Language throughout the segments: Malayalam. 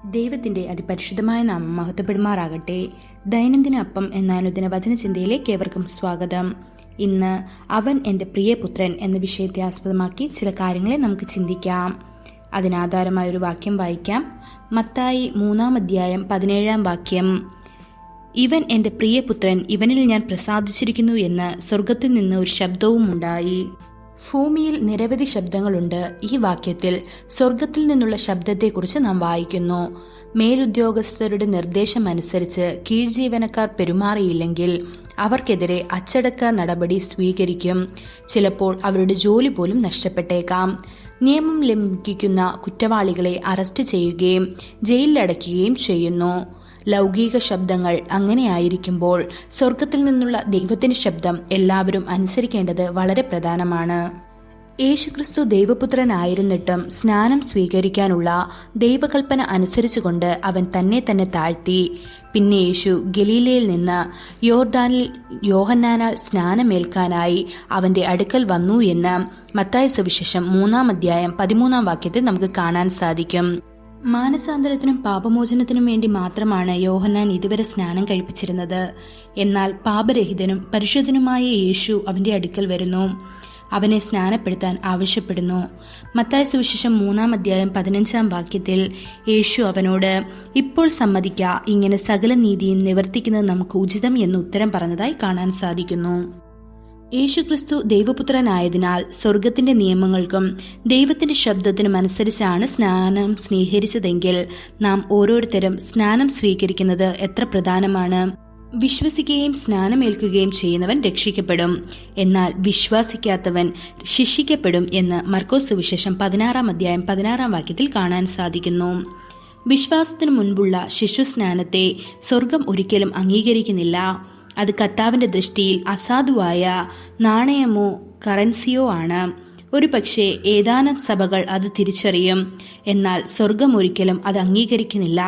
ദൈവത്തിന്റെ അതിപരിശുദ്ധമായ നാമം മഹത്വപ്പെടുമാറാകട്ടെ. ദൈനംദിന അപ്പം എന്ന അനുദിന വചനചിന്തയിലേക്ക് ഏവർക്കും സ്വാഗതം. ഇന്ന് അവൻ എൻ്റെ പ്രിയപുത്രൻ എന്ന വിഷയത്തെ ആസ്പദമാക്കി ചില കാര്യങ്ങളെ നമുക്ക് ചിന്തിക്കാം. അതിനാധാരമായൊരു വാക്യം വായിക്കാം. മത്തായി 3:17 ഇവൻ എൻ്റെ പ്രിയപുത്രൻ, ഇവനിൽ ഞാൻ പ്രസാദിച്ചിരിക്കുന്നു എന്ന് സ്വർഗത്തിൽ നിന്ന് ഒരു ശബ്ദവും ഉണ്ടായി. ഭൂമിയിൽ നിരവധി ശബ്ദങ്ങളുണ്ട്. ഈ വാക്യത്തിൽ സ്വർഗത്തിൽ നിന്നുള്ള ശബ്ദത്തെക്കുറിച്ച് നാം വായിക്കുന്നു. മേലുദ്യോഗസ്ഥരുടെ നിർദ്ദേശമനുസരിച്ച് കീഴ്ജീവനക്കാർ പെരുമാറിയില്ലെങ്കിൽ അവർക്കെതിരെ അച്ചടക്ക നടപടി സ്വീകരിക്കും. ചിലപ്പോൾ അവരുടെ ജോലി പോലും നഷ്ടപ്പെട്ടേക്കാം. നിയമം ലംഘിക്കുന്ന കുറ്റവാളികളെ അറസ്റ്റ് ചെയ്യുകയും ജയിലിലടയ്ക്കുകയും ചെയ്യുന്നു. ലൗകിക ശബ്ദങ്ങൾ അങ്ങനെയായിരിക്കുമ്പോൾ സ്വർഗത്തിൽ നിന്നുള്ള ദൈവത്തിന്റെ ശബ്ദം എല്ലാവരും അനുസരിക്കേണ്ടത് വളരെ പ്രധാനമാണ്. യേശുക്രിസ്തു ദൈവപുത്രനായിരുന്നിട്ടും സ്നാനം സ്വീകരിക്കാനുള്ള ദൈവകൽപ്പന അനുസരിച്ചുകൊണ്ട് അവൻ തന്നെ താഴ്ത്തി. പിന്നെ യേശു ഗലീലയിൽ നിന്ന് യോർദാനിൽ യോഹന്നാനാൽ സ്നാനമേൽക്കാനായി അവന്റെ അടുക്കൽ വന്നു എന്ന് മത്തായി സുവിശേഷം 3:13 നമുക്ക് കാണാൻ സാധിക്കും. മാനസാന്തരത്തിനും പാപമോചനത്തിനും വേണ്ടി മാത്രമാണ് യോഹന്നാൻ ഇതുവരെ സ്നാനം കഴിപ്പിച്ചിരുന്നത്. എന്നാൽ പാപരഹിതനും പരിശുദ്ധനുമായ യേശു അവന്റെ അടുക്കൽ വരുന്നു, അവനെ സ്നാനപ്പെടുത്താൻ ആവശ്യപ്പെടുന്നു. മത്തായി സുവിശേഷം 3:15 യേശു അവനോട്, ഇപ്പോൾ സമ്മതിക്ക, ഇങ്ങനെ സകല നീതിയും നിവർത്തിക്കുന്നത് നമുക്ക് ഉചിതം എന്ന് ഉത്തരം പറഞ്ഞതായി കാണാൻ സാധിക്കുന്നു. യേശുക്രിസ്തു ദൈവപുത്രനായതിനാൽ സ്വർഗത്തിന്റെ നിയമങ്ങൾക്കും ദൈവത്തിന്റെ ശബ്ദത്തിനും അനുസരിച്ചാണ് സ്നാനം സ്വീകരിച്ചതെങ്കിൽ നാം ഓരോരുത്തരും സ്നാനം സ്വീകരിക്കുന്നത് എത്ര പ്രധാനമാണ്. വിശ്വസിക്കുകയും സ്നാനമേൽക്കുകയും ചെയ്യുന്നവൻ രക്ഷിക്കപ്പെടും, എന്നാൽ വിശ്വസിക്കാത്തവൻ ശിക്ഷിക്കപ്പെടും എന്ന് മർക്കോസ് സുവിശേഷം 16:16 കാണാൻ സാധിക്കുന്നു. വിശ്വാസത്തിനു മുൻപുള്ള ശിശുസ്നാനത്തെ സ്വർഗം ഒരിക്കലും അംഗീകരിക്കുന്നില്ല. അത് കർത്താവിന്റെ ദൃഷ്ടിയിൽ അസാധുവായ നാണയമോ കറൻസിയോ ആണ്. ഒരു പക്ഷേ ഏതാനും സഭകൾ അത് തിരിച്ചറിയും, എന്നാൽ സ്വർഗം ഒരിക്കലും അത് അംഗീകരിക്കുന്നില്ല.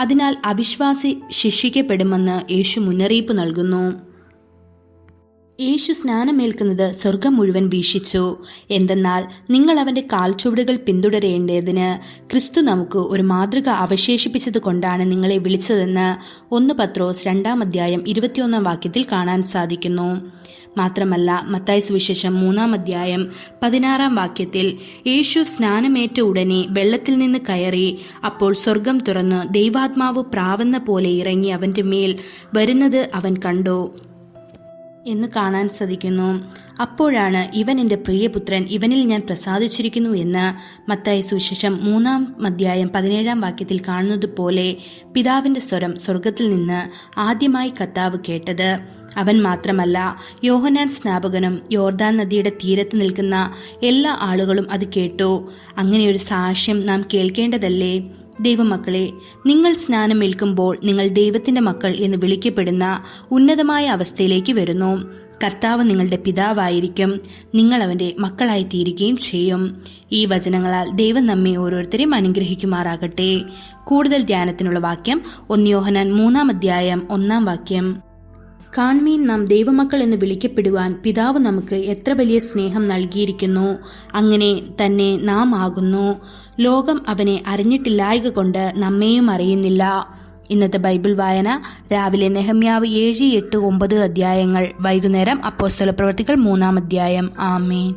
അതിനാൽ അവിശ്വാസി ശിക്ഷിക്കപ്പെടുമെന്ന് യേശു മുന്നറിയിപ്പ് നൽകുന്നു. യേശു സ്നാനമേൽക്കുന്നത് സ്വർഗം മുഴുവൻ വീക്ഷിച്ചു. എന്തെന്നാൽ നിങ്ങൾ അവന്റെ കാൽച്ചുവടുകൾ പിന്തുടരേണ്ടതിന് ക്രിസ്തു നമുക്ക് ഒരു മാതൃക അവശേഷിപ്പിച്ചത് കൊണ്ടാണ് നിങ്ങളെ വിളിച്ചതെന്ന് 1 പത്രോസ് 2:21 കാണാൻ സാധിക്കുന്നു. മാത്രമല്ല, മത്തായി സുവിശേഷം 3:16 യേശു സ്നാനമേറ്റ ഉടനെ വെള്ളത്തിൽ നിന്ന് കയറി. അപ്പോൾ സ്വർഗം തുറന്ന് ദൈവാത്മാവ് പ്രാവുന്ന പോലെ ഇറങ്ങി അവന്റെ മേൽ വരുന്നത് അവൻ കണ്ടു എന്ന് കാണാൻ സാധിക്കുന്നു. അപ്പോഴാണ് ഇവൻ എൻ്റെ പ്രിയപുത്രൻ, ഇവനിൽ ഞാൻ പ്രസാദിച്ചിരിക്കുന്നു എന്ന് മത്തായി സുവിശേഷം 3:17 കാണുന്നത് പോലെ പിതാവിന്റെ സ്വരം സ്വർഗത്തിൽ നിന്ന് ആദ്യമായി കർത്താവ് കേട്ടത്. അവൻ മാത്രമല്ല, യോഹന്നാൻ സ്നാപകനും യോർദാൻ നദിയുടെ തീരത്ത് നിൽക്കുന്ന എല്ലാ ആളുകളും അത് കേട്ടു. അങ്ങനെയൊരു സാക്ഷ്യം നാം കേൾക്കേണ്ടതല്ലേ? ദൈവമക്കളെ, നിങ്ങൾ സ്നാനമേൽക്കുമ്പോൾ നിങ്ങൾ ദൈവത്തിന്റെ മക്കൾ എന്ന് വിളിക്കപ്പെടുന്ന ഉന്നതമായ അവസ്ഥയിലേക്ക് വരുന്നു. കർത്താവ് നിങ്ങളുടെ പിതാവായിരിക്കും, നിങ്ങൾ അവന്റെ മക്കളായി തീരുകയും ചെയ്യും. ഈ വചനങ്ങളാൽ ദൈവം നമ്മെ ഓരോരുത്തരെയും അനുഗ്രഹിക്കുമാറാകട്ടെ. കൂടുതൽ ധ്യാനത്തിനുള്ള വാക്യം 1 യോഹന്നാൻ 3:1 കാൺമീൻ, നാം ദൈവമക്കൾ എന്ന് വിളിക്കപ്പെടുവാൻ പിതാവ് നമുക്ക് എത്ര വലിയ സ്നേഹം നൽകിയിരിക്കുന്നു. അങ്ങനെ തന്നെ നാം ആകുന്നു. ലോകം അവനെ അറിഞ്ഞിട്ടില്ലായക കൊണ്ട് നമ്മെയും അറിയുന്നില്ല. ഇന്നത്തെ ബൈബിൾ വായന: രാവിലെ നെഹമ്യാവ് 7, 8, 9 അധ്യായങ്ങൾ. വൈകുന്നേരം അപ്പോസ്തല പ്രവൃത്തികൾ 3 അധ്യായം. ആമേൻ.